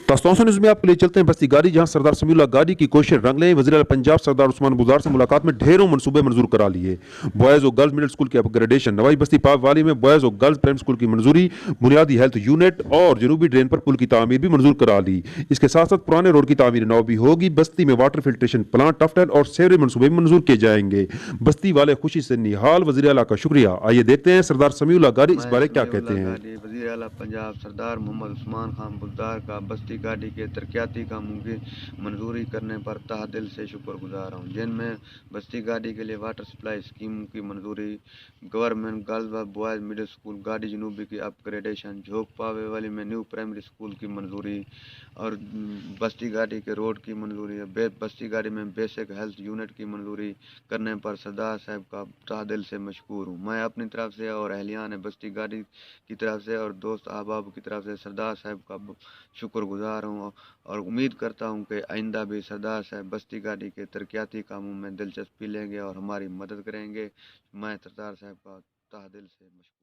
तास्तों news में आपके लिए चलते हैं बस्ती गाड़ी, जहां सरदार समीउल्लाह गाड़ी की कोशिश रंग लें। वज़ीर आला पंजाब सरदार उस्मान बुज़दार से मुलाकात में ढेरों मनसूबे मंजूर करा लिए। बॉयज़ और गर्ल्स मिडिल स्कूल की अपग्रेडेशन, नवाई बस्ती पाक वाली में बॉयज़ और गर्ल्स प्राइमरी स्कूल की मंजूरी, बुनियादी हेल्थ यूनिट और जनूबी ड्रेन पर पुल की तामीर भी मंजूर करा ली। इसके साथ साथ पुराने रोड की तामीर नौ भी होगी। बस्ती में वाटर फिल्ट्रेशन प्लांट, टफटेल और सेवरेज मनसूबे भी मंजूर किए जाएंगे। बस्ती वाले खुशी से निहाल, वज़ीर आला का शुक्रिया। आइए देखते हैं सरदार समीउल्लाह गाड़ी इस मैं बारे क्या कहते समीउल्लाह हैं। गाड़ी वज़ीर आला पंजाब सरदार मोहम्मद उस्मान खान बुज़दार का बस्ती गाड़ी के तरक्याती कामों की मंजूरी करने पर तहे दिल से शुक्रगुजार हूँ, जिनमें बस्ती गाड़ी के लिए वाटर सप्लाई स्कीम की मंजूरी, गवर्नमेंट गर्ल्स व बॉयज़ मिडिल स्कूल गाड़ी जनूबी की अपग्रेडेशन, झोंक पावे वाली में न्यू प्राइमरी स्कूल की मंजूरी और बस्ती गाड़ी के रोड की मंजूरी है। बस्ती गाड़ी में बेसिक हेल्थ यूनिट की मंजूरी करने पर सरदार साहब का तहे दिल से मशकूर हूँ। मैं अपनी तरफ से और अहलियान बस्ती गाड़ी की तरफ से और दोस्त अहबाब की तरफ से सरदार साहब का शुक्रगुजार हूँ और उम्मीद करता हूँ कि आइंदा भी सरदार साहब बस्ती गाड़ी के तरक्याती कामों में दिलचस्पी लेंगे और हमारी मदद करेंगे। मैं सरदार साहब का तहे दिल से मशकूर।